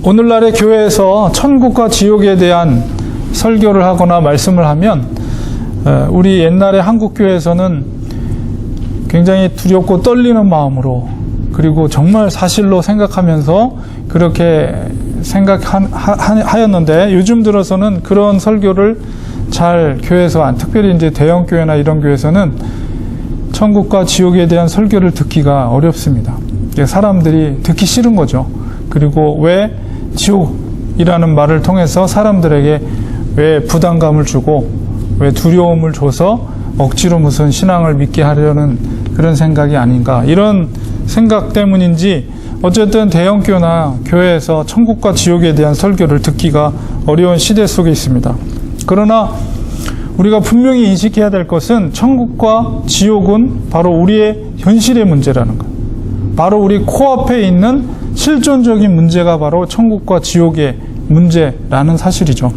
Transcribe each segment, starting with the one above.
오늘날의 교회에서 천국과 지옥에 대한 설교를 하거나 말씀을 하면 우리 옛날의 한국교회에서는 굉장히 두렵고 떨리는 마음으로, 그리고 정말 사실로 생각하면서 그렇게 생각하였는데, 요즘 들어서는 그런 설교를 잘 교회에서, 특별히 이제 대형교회나 이런 교회에서는 천국과 지옥에 대한 설교를 듣기가 어렵습니다. 사람들이 듣기 싫은 거죠. 그리고 왜 지옥이라는 말을 통해서 사람들에게 왜 부담감을 주고 왜 두려움을 줘서 억지로 무슨 신앙을 믿게 하려는 그런 생각이 아닌가, 이런 생각 때문인지 어쨌든 대형교회나 교회에서 천국과 지옥에 대한 설교를 듣기가 어려운 시대 속에 있습니다. 그러나 우리가 분명히 인식해야 될 것은 천국과 지옥은 바로 우리의 현실의 문제라는 것, 바로 우리 코앞에 있는 실존적인 문제가 바로 천국과 지옥의 문제라는 사실이죠.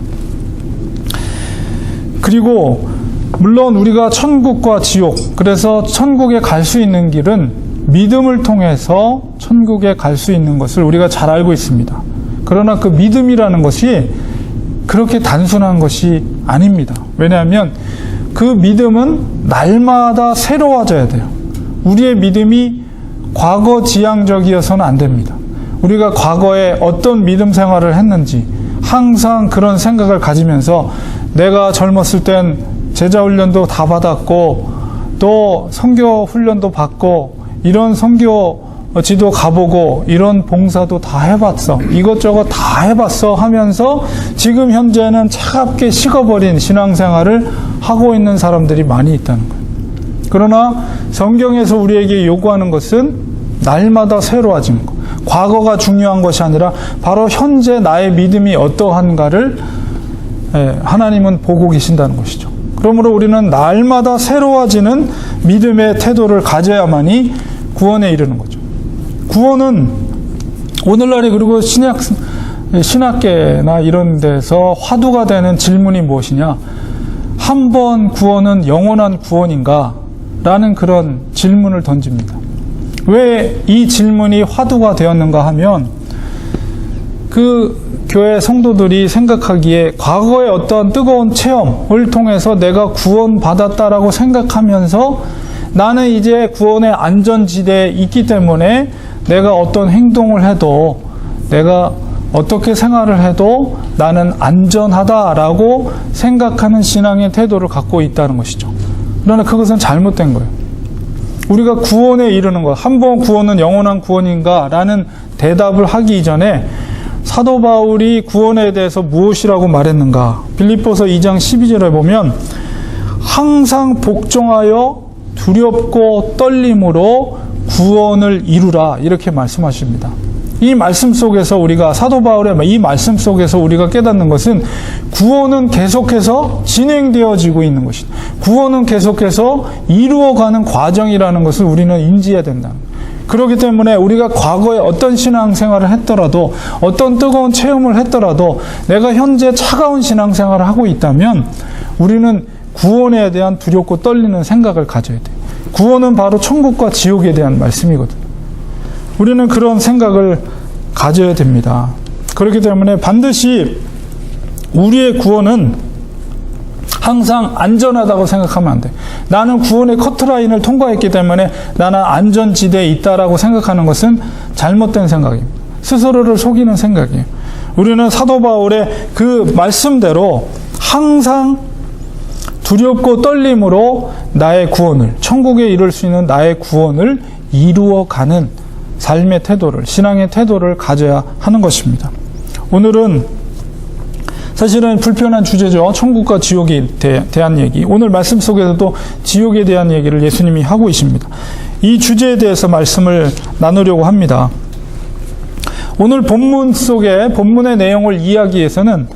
그리고 물론 우리가 천국과 지옥, 그래서 천국에 갈 수 있는 길은 믿음을 통해서 천국에 갈 수 있는 것을 우리가 잘 알고 있습니다. 그러나 그 믿음이라는 것이 그렇게 단순한 것이 아닙니다. 왜냐하면 그 믿음은 날마다 새로워져야 돼요. 우리의 믿음이 과거 지향적이어서는 안 됩니다. 우리가 과거에 어떤 믿음 생활을 했는지 항상 그런 생각을 가지면서, 내가 젊었을 땐 제자 훈련도 다 받았고 또 선교 훈련도 받고 이런 선교지도 가보고 이런 봉사도 다 해봤어, 이것저것 다 해봤어 하면서 지금 현재는 차갑게 식어버린 신앙생활을 하고 있는 사람들이 많이 있다는 거예요. 그러나 성경에서 우리에게 요구하는 것은 날마다 새로워지는 것, 과거가 중요한 것이 아니라 바로 현재 나의 믿음이 어떠한가를 하나님은 보고 계신다는 것이죠. 그러므로 우리는 날마다 새로워지는 믿음의 태도를 가져야만이 구원에 이르는 거죠. 구원은 오늘날에, 그리고 신학계나 이런 데서 화두가 되는 질문이 무엇이냐, 한 번 구원은 영원한 구원인가? 라는 그런 질문을 던집니다. 왜 이 질문이 화두가 되었는가 하면, 그 교회 성도들이 생각하기에 과거의 어떤 뜨거운 체험을 통해서 내가 구원받았다라고 생각하면서 나는 이제 구원의 안전지대에 있기 때문에 내가 어떤 행동을 해도, 내가 어떻게 생활을 해도 나는 안전하다라고 생각하는 신앙의 태도를 갖고 있다는 것이죠. 그러나 그것은 잘못된 거예요. 우리가 구원에 이르는 것, 한 번 구원은 영원한 구원인가? 라는 대답을 하기 이전에 사도 바울이 구원에 대해서 무엇이라고 말했는가? 빌립보서 2장 12절에 보면 항상 복종하여 두렵고 떨림으로 구원을 이루라, 이렇게 말씀하십니다. 이 말씀 속에서 우리가, 사도 바울의 이 말씀 속에서 우리가 깨닫는 것은 구원은 계속해서 진행되어지고 있는 것이다. 구원은 계속해서 이루어가는 과정이라는 것을 우리는 인지해야 된다. 그렇기 때문에 우리가 과거에 어떤 신앙생활을 했더라도, 어떤 뜨거운 체험을 했더라도 내가 현재 차가운 신앙생활을 하고 있다면 우리는 구원에 대한 두렵고 떨리는 생각을 가져야 돼요. 구원은 바로 천국과 지옥에 대한 말씀이거든요. 우리는 그런 생각을 가져야 됩니다. 그렇기 때문에 반드시 우리의 구원은 항상 안전하다고 생각하면 안 돼. 나는 구원의 커트라인을 통과했기 때문에 나는 안전지대에 있다라고 생각하는 것은 잘못된 생각입니다. 스스로를 속이는 생각이에요. 우리는 사도 바울의 그 말씀대로 항상 두렵고 떨림으로 나의 구원을, 천국에 이룰 수 있는 나의 구원을 이루어가는 삶의 태도를, 신앙의 태도를 가져야 하는 것입니다. 오늘은 사실은 불편한 주제죠. 천국과 지옥에 대한 얘기. 오늘 말씀 속에서도 지옥에 대한 얘기를 예수님이 하고 계십니다. 이 주제에 대해서 말씀을 나누려고 합니다. 오늘 본문 속에, 본문의 내용을 이해하기 위해서는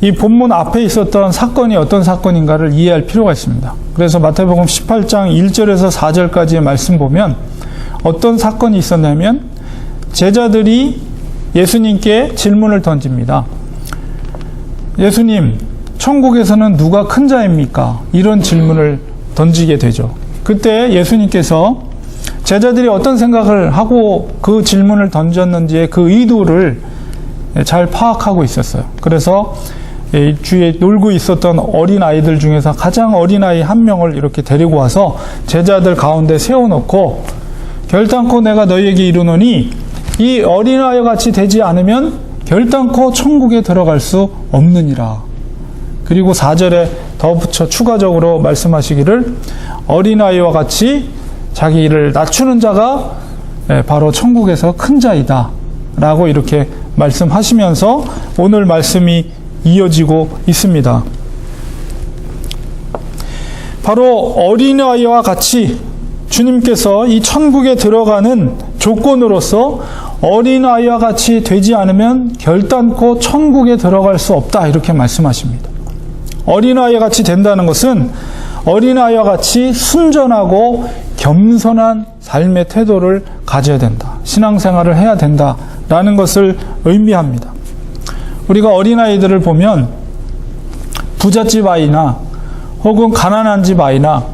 이 본문 앞에 있었던 사건이 어떤 사건인가를 이해할 필요가 있습니다. 그래서 마태복음 18장 1절에서 4절까지의 말씀 보면 어떤 사건이 있었냐면, 제자들이 예수님께 질문을 던집니다. 예수님, 천국에서는 누가 큰 자입니까? 이런 질문을 던지게 되죠. 그때 예수님께서 제자들이 어떤 생각을 하고 그 질문을 던졌는지의 그 의도를 잘 파악하고 있었어요. 그래서 주위에 놀고 있었던 어린아이들 중에서 가장 어린아이 한 명을 이렇게 데리고 와서 제자들 가운데 세워놓고 결단코 내가 너희에게 이르노니 이 어린아이와 같이 되지 않으면 결단코 천국에 들어갈 수 없느니라. 그리고 4절에 덧붙여 추가적으로 말씀하시기를 어린아이와 같이 자기를 낮추는 자가 바로 천국에서 큰 자이다 라고 이렇게 말씀하시면서 오늘 말씀이 이어지고 있습니다. 바로 어린아이와 같이 주님께서 이 천국에 들어가는 조건으로서 어린아이와 같이 되지 않으면 결단코 천국에 들어갈 수 없다 이렇게 말씀하십니다. 어린아이와 같이 된다는 것은 어린아이와 같이 순전하고 겸손한 삶의 태도를 가져야 된다. 신앙생활을 해야 된다라는 것을 의미합니다. 우리가 어린아이들을 보면 부잣집 아이나 혹은 가난한 집 아이나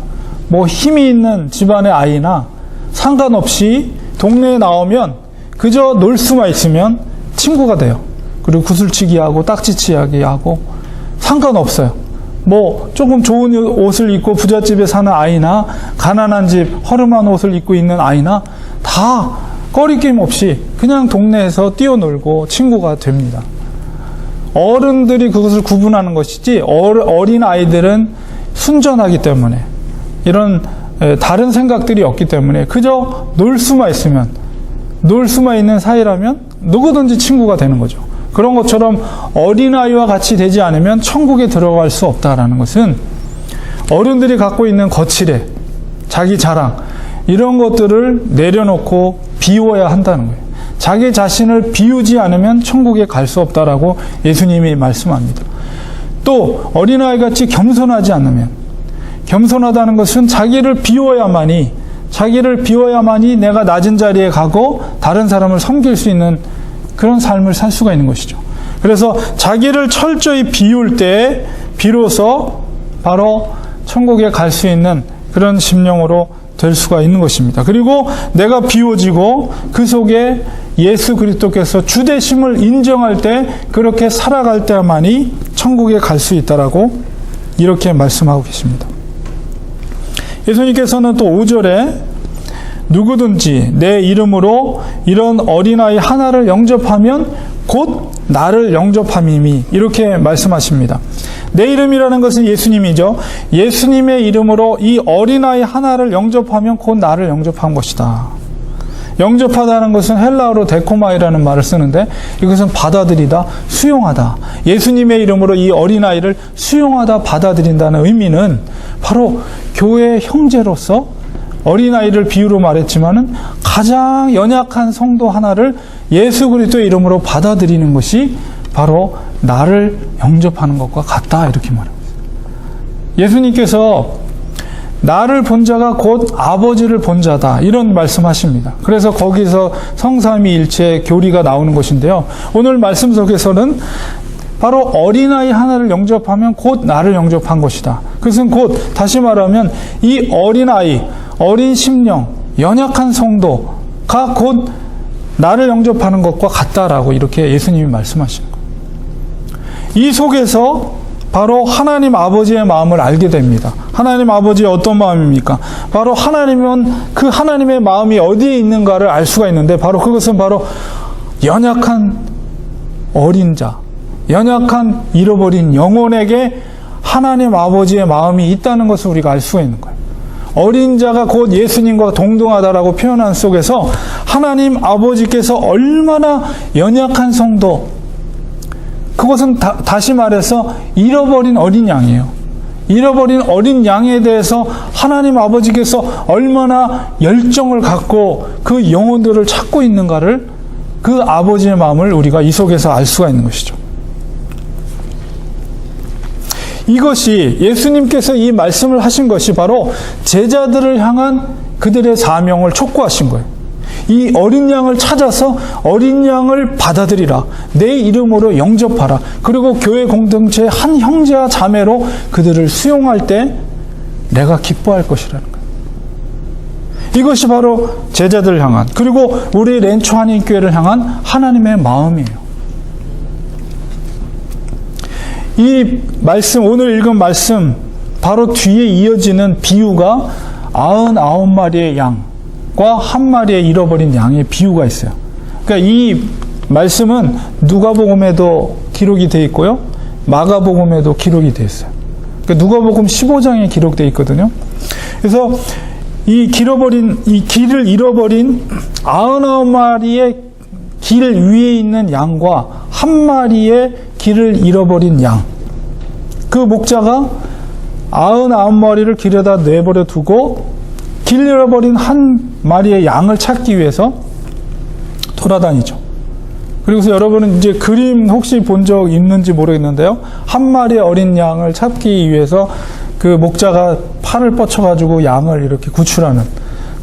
뭐 힘이 있는 집안의 아이나 상관없이 동네에 나오면 그저 놀 수만 있으면 친구가 돼요. 그리고 구슬치기 하고 딱지치기 하고 상관없어요. 뭐 조금 좋은 옷을 입고 부잣집에 사는 아이나 가난한 집 허름한 옷을 입고 있는 아이나 다 꺼리낌 없이 그냥 동네에서 뛰어놀고 친구가 됩니다. 어른들이 그것을 구분하는 것이지 어린 아이들은 순전하기 때문에 이런 다른 생각들이 없기 때문에 그저 놀 수만 있는 사이라면 누구든지 친구가 되는 거죠. 그런 것처럼 어린아이와 같이 되지 않으면 천국에 들어갈 수 없다라는 것은 어른들이 갖고 있는 거칠애, 자기 자랑 이런 것들을 내려놓고 비워야 한다는 거예요. 자기 자신을 비우지 않으면 천국에 갈 수 없다라고 예수님이 말씀합니다. 또 어린아이같이 겸손하지 않으면, 겸손하다는 것은 자기를 비워야만이 내가 낮은 자리에 가고 다른 사람을 섬길 수 있는 그런 삶을 살 수가 있는 것이죠. 그래서 자기를 철저히 비울 때 비로소 바로 천국에 갈 수 있는 그런 심령으로 될 수가 있는 것입니다. 그리고 내가 비워지고 그 속에 예수 그리스도께서 주되심을 인정할 때 그렇게 살아갈 때만이 천국에 갈 수 있다라고 이렇게 말씀하고 계십니다. 예수님께서는 또 5절에 누구든지 내 이름으로 이런 어린아이 하나를 영접하면 곧 나를 영접함이니 이렇게 말씀하십니다. 내 이름이라는 것은 예수님이죠. 예수님의 이름으로 이 어린아이 하나를 영접하면 곧 나를 영접한 것이다. 영접하다는 것은 헬라어로 데코마이라는 말을 쓰는데 이것은 받아들이다, 수용하다. 예수님의 이름으로 이 어린아이를 수용하다, 받아들인다는 의미는 바로 교회의 형제로서 어린아이를 비유로 말했지만은 가장 연약한 성도 하나를 예수 그리스도의 이름으로 받아들이는 것이 바로 나를 영접하는 것과 같다 이렇게 말합니다. 예수님께서 나를 본 자가 곧 아버지를 본 자다 이런 말씀하십니다. 그래서 거기서 성삼위일체 교리가 나오는 것인데요. 오늘 말씀 속에서는 바로 어린아이 하나를 영접하면 곧 나를 영접한 것이다. 그것은 곧 다시 말하면 이 어린아이, 어린 심령, 연약한 성도가 곧 나를 영접하는 것과 같다라고 이렇게 예수님이 말씀하시는 거예요. 이 속에서 바로 하나님 아버지의 마음을 알게 됩니다. 하나님 아버지의 어떤 마음입니까? 바로 하나님은 그 하나님의 마음이 어디에 있는가를 알 수가 있는데 바로 그것은 바로 연약한 어린 자, 연약한 잃어버린 영혼에게 하나님 아버지의 마음이 있다는 것을 우리가 알 수가 있는 거예요. 어린 자가 곧 예수님과 동등하다라고 표현한 속에서 하나님 아버지께서 얼마나 연약한 성도, 그것은 다시 말해서 잃어버린 어린 양이에요. 잃어버린 어린 양에 대해서 하나님 아버지께서 얼마나 열정을 갖고 그 영혼들을 찾고 있는가를 그 아버지의 마음을 우리가 이 속에서 알 수가 있는 것이죠. 이것이 예수님께서 이 말씀을 하신 것이 바로 제자들을 향한 그들의 사명을 촉구하신 거예요. 이 어린 양을 찾아서 어린 양을 받아들이라. 내 이름으로 영접하라. 그리고 교회 공동체의 한 형제와 자매로 그들을 수용할 때 내가 기뻐할 것이라는 거예요. 이것이 바로 제자들을 향한, 그리고 우리 렌초 한인교회를 향한 하나님의 마음이에요. 이 말씀, 오늘 읽은 말씀 바로 뒤에 이어지는 비유가 99마리의 양과 한 마리의 잃어버린 양의 비유가 있어요. 그러니까 이 말씀은 누가복음에도 기록이 되어 있고요, 마가복음에도 기록이 되어 있어요. 그러니까 누가복음 15장에 기록되어 있거든요. 그래서 이 길을 잃어버린 99마리의 길 위에 있는 양과 한 마리의 길을 잃어버린 양, 그 목자가 99마리를 길에다 내버려 두고 길 잃어버린 한 마리의 양을 찾기 위해서 돌아다니죠. 그리고서 여러분은 이제 그림 혹시 본 적 있는지 모르겠는데요, 한 마리의 어린 양을 찾기 위해서 그 목자가 팔을 뻗쳐가지고 양을 이렇게 구출하는,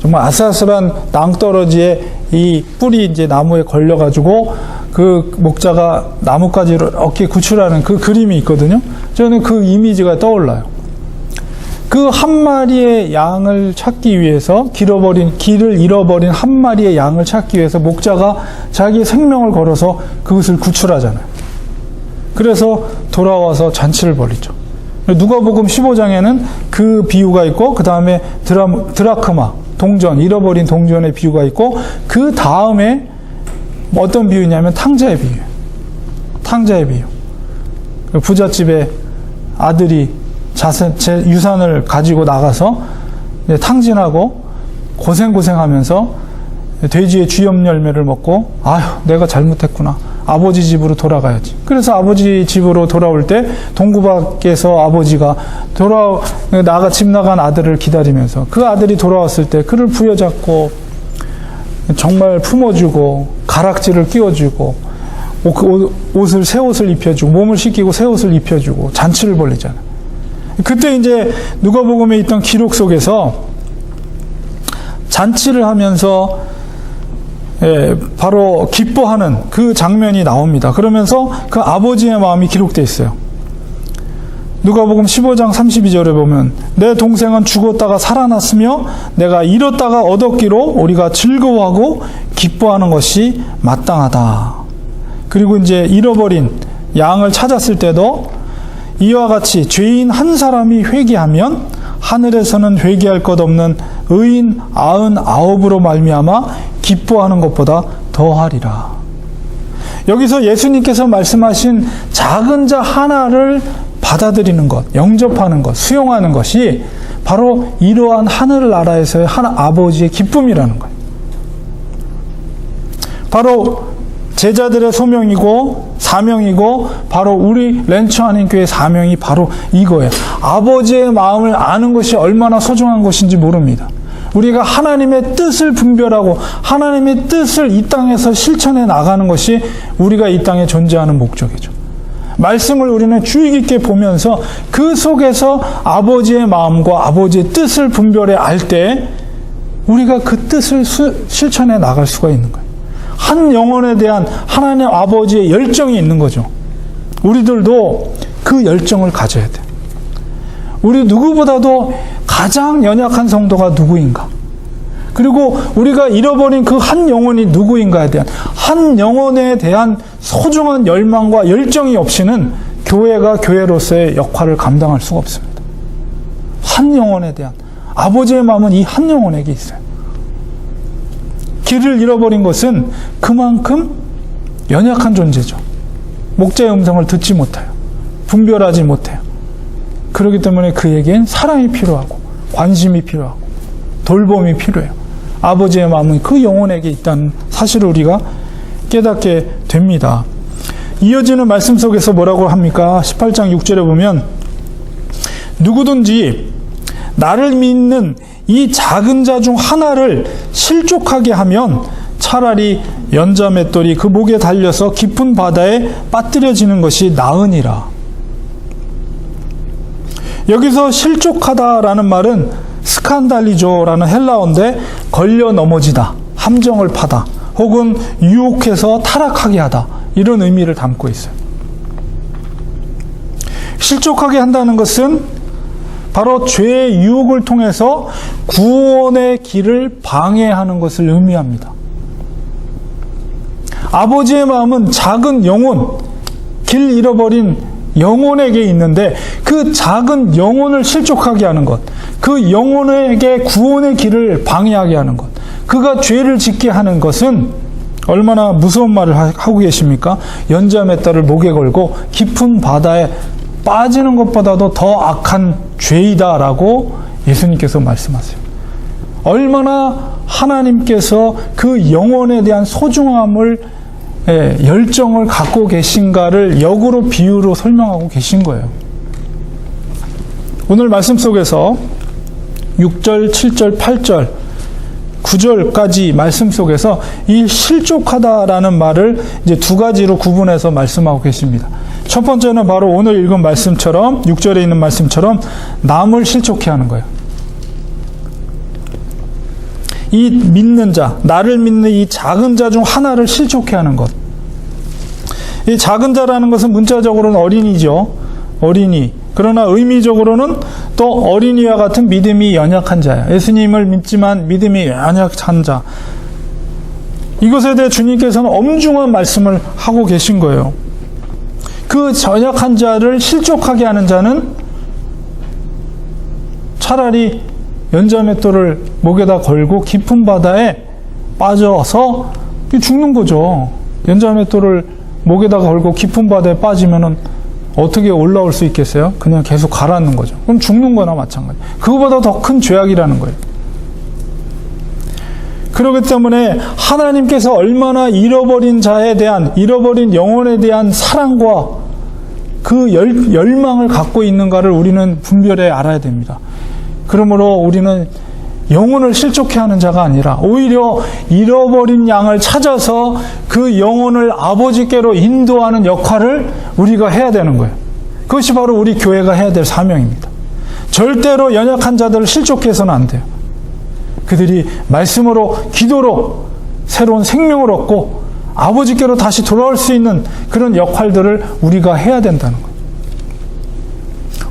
정말 아슬아슬한 낭떠러지에 이 뿔이 이제 나무에 걸려가지고 그 목자가 나뭇가지를 이렇게 구출하는 그 그림이 있거든요. 저는 그 이미지가 떠올라요. 그 한 마리의 양을 찾기 위해서, 길을 잃어버린 한 마리의 양을 찾기 위해서 목자가 자기의 생명을 걸어서 그것을 구출하잖아요. 그래서 돌아와서 잔치를 벌이죠. 누가복음 15장에는 그 비유가 있고, 그 다음에 드라크마, 동전, 잃어버린 동전의 비유가 있고, 그 다음에 어떤 비유냐면 탕자의 비유예요. 탕자의 비유. 부잣집의 아들이 유산을 가지고 나가서 탕진하고 고생하면서 돼지의 쥐염 열매를 먹고, 아휴, 내가 잘못했구나, 아버지 집으로 돌아가야지. 그래서 아버지 집으로 돌아올 때 동구 밖에서 아버지가 집 나간 아들을 기다리면서, 그 아들이 돌아왔을 때 그를 부여잡고 정말 품어주고 가락지를 끼워주고 새 옷을 입혀주고 몸을 씻기고 새 옷을 입혀주고 잔치를 벌리잖아요. 그때 이제 누가복음에 있던 기록 속에서 잔치를 하면서 바로 기뻐하는 그 장면이 나옵니다. 그러면서 그 아버지의 마음이 기록되어 있어요. 누가복음 15장 32절에 보면, 내 동생은 죽었다가 살아났으며 내가 잃었다가 얻었기로 우리가 즐거워하고 기뻐하는 것이 마땅하다. 그리고 이제 잃어버린 양을 찾았을 때도 이와 같이 죄인 한 사람이 회개하면 하늘에서는 회개할 것 없는 의인 99으로 말미암아 기뻐하는 것보다 더하리라. 여기서 예수님께서 말씀하신 작은 자 하나를 받아들이는 것, 영접하는 것, 수용하는 것이 바로 이러한 하늘나라에서의 아버지의 기쁨이라는 거예요. 바로 제자들의 소명이고 사명이고, 바로 우리 렌처하는 교회 사명이 바로 이거예요. 아버지의 마음을 아는 것이 얼마나 소중한 것인지 모릅니다. 우리가 하나님의 뜻을 분별하고 하나님의 뜻을 이 땅에서 실천해 나가는 것이 우리가 이 땅에 존재하는 목적이죠. 말씀을 우리는 주의 깊게 보면서 그 속에서 아버지의 마음과 아버지의 뜻을 분별해 알 때 우리가 그 뜻을 실천해 나갈 수가 있는 거예요. 한 영혼에 대한 하나님 아버지의 열정이 있는 거죠. 우리들도 그 열정을 가져야 돼요. 우리 누구보다도 가장 연약한 성도가 누구인가? 그리고 우리가 잃어버린 그 한 영혼이 누구인가에 대한, 한 영혼에 대한 소중한 열망과 열정이 없이는 교회가 교회로서의 역할을 감당할 수가 없습니다. 한 영혼에 대한 아버지의 마음은 이 한 영혼에게 있어요. 길을 잃어버린 것은 그만큼 연약한 존재죠. 목자의 음성을 듣지 못해요. 분별하지 못해요. 그렇기 때문에 그에겐 사랑이 필요하고 관심이 필요하고 돌봄이 필요해요. 아버지의 마음은 그 영혼에게 있다는 사실을 우리가 깨닫게 됩니다. 이어지는 말씀 속에서 뭐라고 합니까? 18장 6절에 보면, 누구든지 나를 믿는 이 작은 자 중 하나를 실족하게 하면 차라리 연자 맷돌이 그 목에 달려서 깊은 바다에 빠뜨려지는 것이 나으니라. 여기서 실족하다라는 말은 스칸달리조라는 헬라어인데, 걸려 넘어지다, 함정을 파다, 혹은 유혹해서 타락하게 하다, 이런 의미를 담고 있어요. 실족하게 한다는 것은 바로 죄의 유혹을 통해서 구원의 길을 방해하는 것을 의미합니다. 아버지의 마음은 작은 영혼, 길 잃어버린 영혼에게 있는데 그 작은 영혼을 실족하게 하는 것, 그 영혼에게 구원의 길을 방해하게 하는 것, 그가 죄를 짓게 하는 것은 얼마나 무서운 말을 하고 계십니까? 연자의 딸을 목에 걸고 깊은 바다에 빠지는 것보다도 더 악한 죄이다라고 예수님께서 말씀하세요. 얼마나 하나님께서 그 영혼에 대한 소중함을, 열정을 갖고 계신가를 역으로 비유로 설명하고 계신 거예요. 오늘 말씀 속에서 6절, 7절, 8절, 9절까지 말씀 속에서 이 실족하다라는 말을 이제 두 가지로 구분해서 말씀하고 계십니다. 첫 번째는 바로 오늘 읽은 말씀처럼, 6절에 있는 말씀처럼 남을 실족해 하는 거예요. 이 믿는 자, 나를 믿는 이 작은 자 중 하나를 실족해 하는 것. 이 작은 자라는 것은 문자적으로는 어린이죠. 어린이. 그러나 의미적으로는 또 어린이와 같은 믿음이 연약한 자야. 예수님을 믿지만 믿음이 연약한 자. 이것에 대해 주님께서는 엄중한 말씀을 하고 계신 거예요. 그 연약한 자를 실족하게 하는 자는 차라리 연자맷돌을 목에다 걸고 깊은 바다에 빠져서 죽는 거죠. 연자맷돌을 목에다 걸고 깊은 바다에 빠지면은 어떻게 올라올 수 있겠어요? 그냥 계속 가라앉는 거죠. 그럼 죽는 거나 마찬가지. 그거보다 더 큰 죄악이라는 거예요. 그렇기 때문에 하나님께서 얼마나 잃어버린 자에 대한, 잃어버린 영혼에 대한 사랑과 그 열망을 갖고 있는가를 우리는 분별해 알아야 됩니다. 그러므로 우리는 영혼을 실족해 하는 자가 아니라 오히려 잃어버린 양을 찾아서 그 영혼을 아버지께로 인도하는 역할을 우리가 해야 되는 거예요. 그것이 바로 우리 교회가 해야 될 사명입니다. 절대로 연약한 자들을 실족해서는 안 돼요. 그들이 말씀으로, 기도로 새로운 생명을 얻고 아버지께로 다시 돌아올 수 있는 그런 역할들을 우리가 해야 된다는 거예요.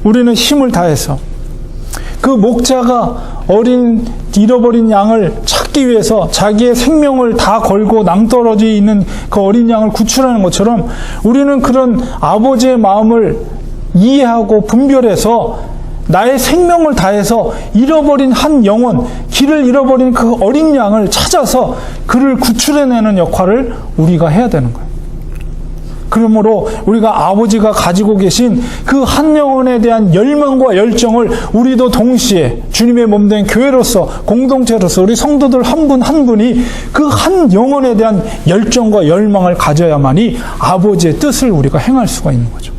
우리는 힘을 다해서 그 목자가 잃어버린 양을 찾기 위해서 자기의 생명을 다 걸고 낭떠러져 있는 그 어린 양을 구출하는 것처럼 우리는 그런 아버지의 마음을 이해하고 분별해서 나의 생명을 다해서 잃어버린 한 영혼, 길을 잃어버린 그 어린 양을 찾아서 그를 구출해내는 역할을 우리가 해야 되는 거예요. 그러므로 우리가 아버지가 가지고 계신 그 한 영혼에 대한 열망과 열정을 우리도 동시에 주님의 몸된 교회로서, 공동체로서 우리 성도들 한 분 한 분이 그 한 영혼에 대한 열정과 열망을 가져야만이 아버지의 뜻을 우리가 행할 수가 있는 거죠.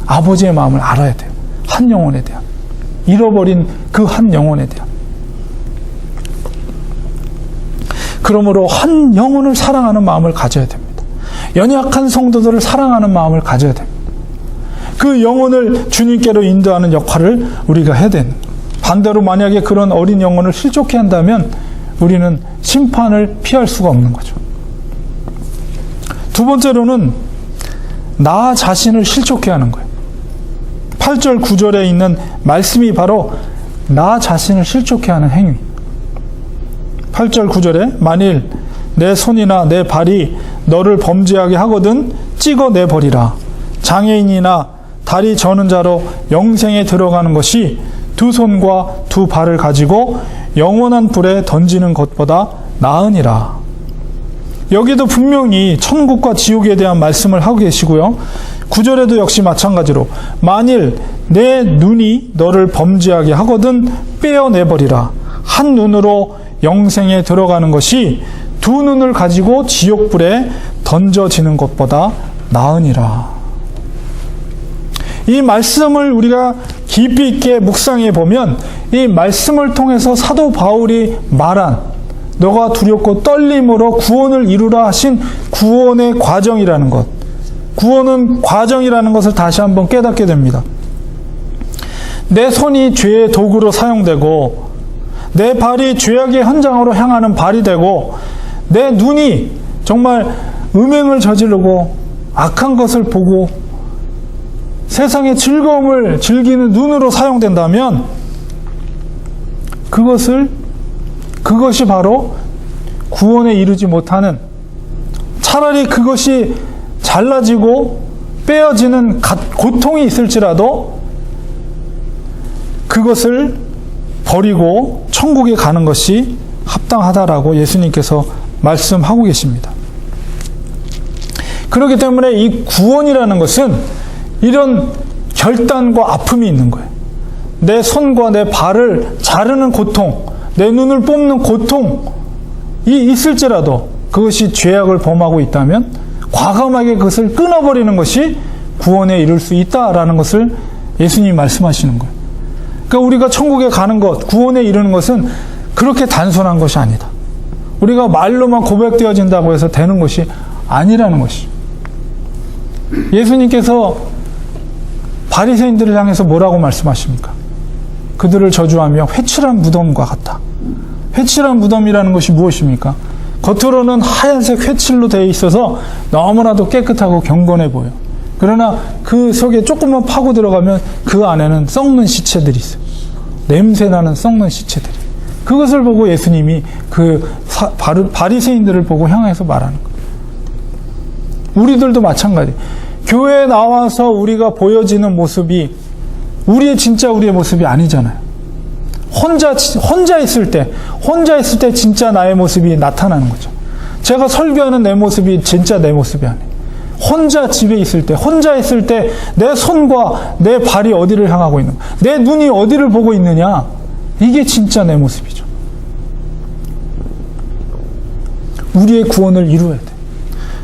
아버지의 마음을 알아야 돼요. 한 영혼에 대한, 잃어버린 그 한 영혼에 대한. 그러므로 한 영혼을 사랑하는 마음을 가져야 됩니다. 연약한 성도들을 사랑하는 마음을 가져야 됩니다. 그 영혼을 주님께로 인도하는 역할을 우리가 해야 됩니다. 반대로 만약에 그런 어린 영혼을 실족해 한다면 우리는 심판을 피할 수가 없는 거죠. 두 번째로는 나 자신을 실족해 하는 거예요. 8절 9절에 있는 말씀이 바로 나 자신을 실족해 하는 행위. 8절 9절에 만일 내 손이나 내 발이 너를 범죄하게 하거든 찍어내버리라. 장애인이나 다리 저는 자로 영생에 들어가는 것이 두 손과 두 발을 가지고 영원한 불에 던지는 것보다 나으니라. 여기도 분명히 천국과 지옥에 대한 말씀을 하고 계시고요. 9절에도 역시 마찬가지로 만일 내 눈이 너를 범죄하게 하거든 빼어내버리라. 한 눈으로 영생에 들어가는 것이 두 눈을 가지고 지옥불에 던져지는 것보다 나으니라. 이 말씀을 우리가 깊이 있게 묵상해 보면 이 말씀을 통해서 사도 바울이 말한 너가 두렵고 떨림으로 구원을 이루라 하신 구원의 과정이라는 것, 구원은 과정이라는 것을 다시 한번 깨닫게 됩니다. 내 손이 죄의 도구로 사용되고 내 발이 죄악의 현장으로 향하는 발이 되고 내 눈이 정말 음행을 저지르고 악한 것을 보고 세상의 즐거움을 즐기는 눈으로 사용된다면 그것이 바로 구원에 이르지 못하는, 차라리 그것이 잘라지고 빼어지는 고통이 있을지라도 그것을 버리고 천국에 가는 것이 합당하다라고 예수님께서 말씀하고 계십니다. 그렇기 때문에 이 구원이라는 것은 이런 결단과 아픔이 있는 거예요. 내 손과 내 발을 자르는 고통, 내 눈을 뽑는 고통이 있을지라도 그것이 죄악을 범하고 있다면 과감하게 그것을 끊어버리는 것이 구원에 이를 수 있다라는 것을 예수님이 말씀하시는 거예요. 그러니까 우리가 천국에 가는 것, 구원에 이르는 것은 그렇게 단순한 것이 아니다. 우리가 말로만 고백되어진다고 해서 되는 것이 아니라는 것이. 예수님께서 바리새인들을 향해서 뭐라고 말씀하십니까? 그들을 저주하며 회칠한 무덤과 같다. 회칠한 무덤이라는 것이 무엇입니까? 겉으로는 하얀색 회칠로 되어 있어서 너무나도 깨끗하고 경건해 보여. 그러나 그 속에 조금만 파고 들어가면 그 안에는 썩는 시체들이 있어요. 냄새나는 썩는 시체들이. 그것을 보고 예수님이 그 바리새인들을 보고 향해서 말하는 거예요. 우리들도 마찬가지. 교회에 나와서 우리가 보여지는 모습이 우리의 모습이 아니잖아요. 혼자 있을 때 진짜 나의 모습이 나타나는 거죠. 제가 설교하는 내 모습이 진짜 내 모습이 아니에요. 혼자 집에 있을 때 내 손과 내 발이 어디를 향하고 있는, 내 눈이 어디를 보고 있느냐, 이게 진짜 내 모습이죠. 우리의 구원을 이루어야 돼.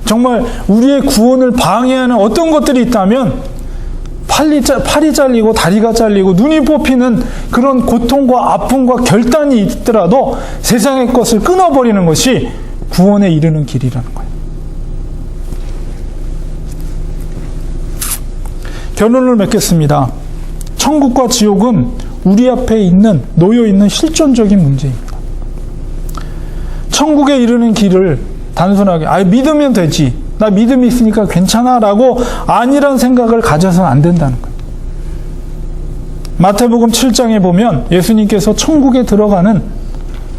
정말 우리의 구원을 방해하는 어떤 것들이 있다면 팔이 잘리고 다리가 잘리고 눈이 뽑히는 그런 고통과 아픔과 결단이 있더라도 세상의 것을 끊어버리는 것이 구원에 이르는 길이라는 거예요. 결론을 맺겠습니다. 천국과 지옥은 우리 앞에 놓여 있는 실존적인 문제입니다. 천국에 이르는 길을 단순하게 믿으면 되지, 나 믿음이 있으니까 괜찮아 라고 아니란 생각을 가져서는 안 된다는 거예요. 마태복음 7장에 보면 예수님께서 천국에 들어가는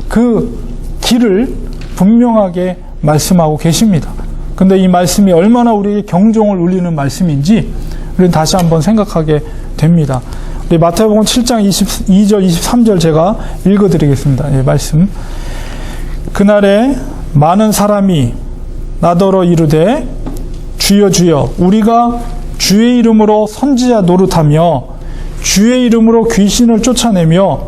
그 길을 분명하게 말씀하고 계십니다. 근데 이 말씀이 얼마나 우리에게 경종을 울리는 말씀인지 우리는 다시 한번 생각하게 됩니다. 우리 마태복음 7장 22절 23절 제가 읽어드리겠습니다. 예, 말씀. 그날에 많은 사람이 나더러 이르되 주여 주여 우리가 주의 이름으로 선지자 노릇하며 주의 이름으로 귀신을 쫓아내며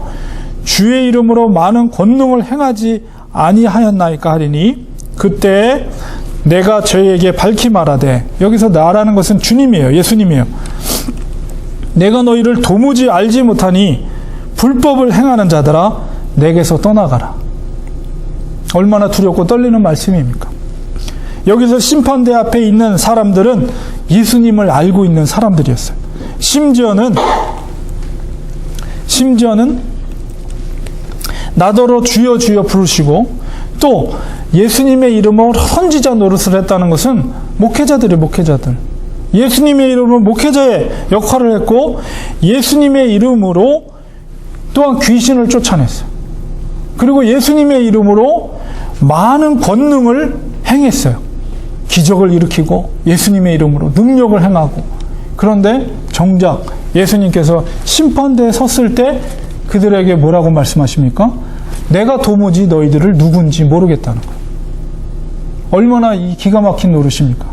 주의 이름으로 많은 권능을 행하지 아니하였나이까 하리니 그때 내가 저희에게 밝히 말하되, 여기서 나라는 것은 주님이에요. 예수님이에요. 내가 너희를 도무지 알지 못하니 불법을 행하는 자들아 내게서 떠나가라. 얼마나 두렵고 떨리는 말씀입니까? 여기서 심판대 앞에 있는 사람들은 예수님을 알고 있는 사람들이었어요. 심지어는 나더러 주여 주여 부르시고 또 예수님의 이름으로 선지자 노릇을 했다는 것은 목회자들. 예수님의 이름으로 목회자의 역할을 했고 예수님의 이름으로 또한 귀신을 쫓아냈어요. 그리고 예수님의 이름으로 많은 권능을 행했어요. 기적을 일으키고 예수님의 이름으로 능력을 행하고. 그런데 정작 예수님께서 심판대에 섰을 때 그들에게 뭐라고 말씀하십니까? 내가 도무지 너희들을 누군지 모르겠다는 거예요. 얼마나 이 기가 막힌 노릇입니까?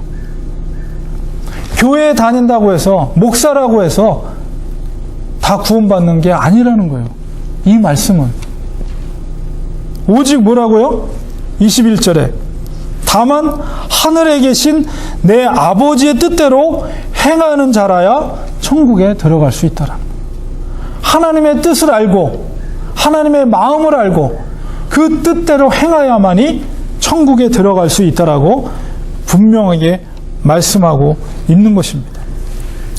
교회에 다닌다고 해서, 목사라고 해서 다 구원받는 게 아니라는 거예요. 이 말씀은. 오직 뭐라고요? 21절에 다만 하늘에 계신 내 아버지의 뜻대로 행하는 자라야 천국에 들어갈 수 있다라는 거예요. 하나님의 뜻을 알고 하나님의 마음을 알고 그 뜻대로 행하야만이 천국에 들어갈 수 있다라고 분명하게 말씀하고 있는 것입니다.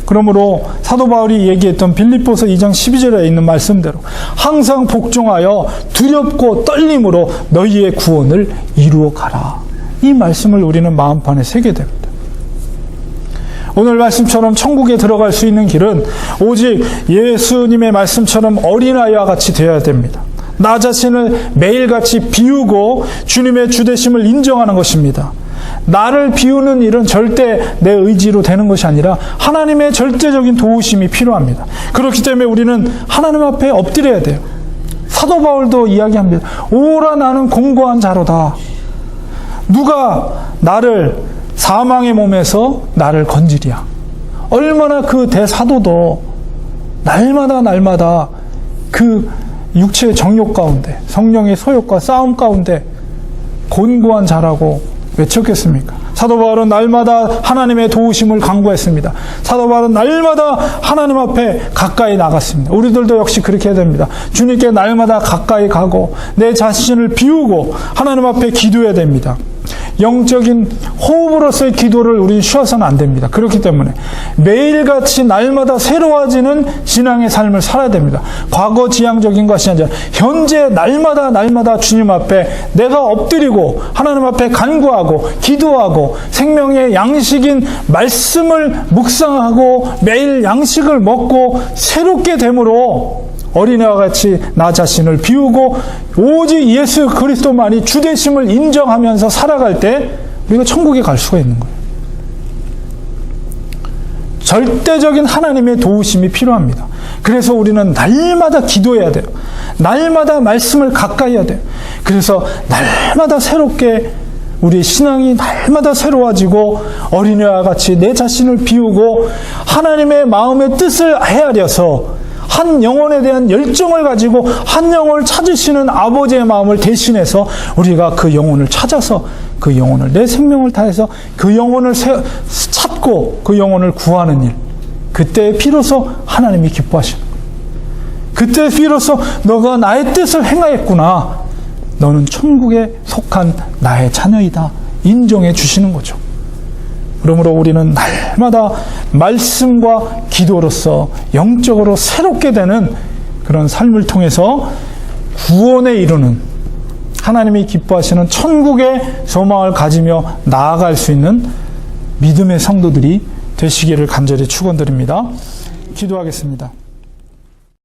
그러므로 사도 바울이 얘기했던 빌립보서 2장 12절에 있는 말씀대로 항상 복종하여 두렵고 떨림으로 너희의 구원을 이루어 가라. 이 말씀을 우리는 마음판에 새게 됩니다. 오늘 말씀처럼 천국에 들어갈 수 있는 길은 오직 예수님의 말씀처럼 어린아이와 같이 되어야 됩니다. 나 자신을 매일같이 비우고 주님의 주되심을 인정하는 것입니다. 나를 비우는 일은 절대 내 의지로 되는 것이 아니라 하나님의 절대적인 도우심이 필요합니다. 그렇기 때문에 우리는 하나님 앞에 엎드려야 돼요. 사도 바울도 이야기합니다. 오라 나는 공고한 자로다. 누가 나를 사망의 몸에서 나를 건지랴. 얼마나 그 대사도도 날마다 그 육체의 정욕 가운데, 성령의 소욕과 싸움 가운데 곤고한 자라고 외쳤겠습니까? 사도 바울은 날마다 하나님의 도우심을 간구했습니다. 사도 바울은 날마다 하나님 앞에 가까이 나갔습니다. 우리들도 역시 그렇게 해야 됩니다. 주님께 날마다 가까이 가고 내 자신을 비우고 하나님 앞에 기도해야 됩니다. 영적인 호흡으로서의 기도를 우리는 쉬어서는 안 됩니다. 그렇기 때문에 매일같이 날마다 새로워지는 신앙의 삶을 살아야 됩니다. 과거 지향적인 것이 아니라 현재 날마다 주님 앞에 내가 엎드리고 하나님 앞에 간구하고 기도하고 생명의 양식인 말씀을 묵상하고 매일 양식을 먹고 새롭게 됨으로 어린애와 같이 나 자신을 비우고 오직 예수 그리스도만이 주되심을 인정하면서 살아갈 때 우리가 천국에 갈 수가 있는 거예요. 절대적인 하나님의 도우심이 필요합니다. 그래서 우리는 날마다 기도해야 돼요. 날마다 말씀을 가까이 해야 돼요. 그래서 날마다 새롭게 우리의 신앙이 날마다 새로워지고 어린애와 같이 내 자신을 비우고 하나님의 마음의 뜻을 헤아려서 한 영혼에 대한 열정을 가지고 한 영혼을 찾으시는 아버지의 마음을 대신해서 우리가 그 영혼을 찾아서 그 영혼을 내 생명을 다해서 그 영혼을 찾고 그 영혼을 구하는 일, 그때 비로소 하나님이 기뻐하시는 거예요. 그때 비로소 너가 나의 뜻을 행하였구나, 너는 천국에 속한 나의 자녀이다 인정해 주시는 거죠. 그러므로 우리는 날마다 말씀과 기도로서 영적으로 새롭게 되는 그런 삶을 통해서 구원에 이르는, 하나님이 기뻐하시는 천국의 소망을 가지며 나아갈 수 있는 믿음의 성도들이 되시기를 간절히 축원드립니다. 기도하겠습니다.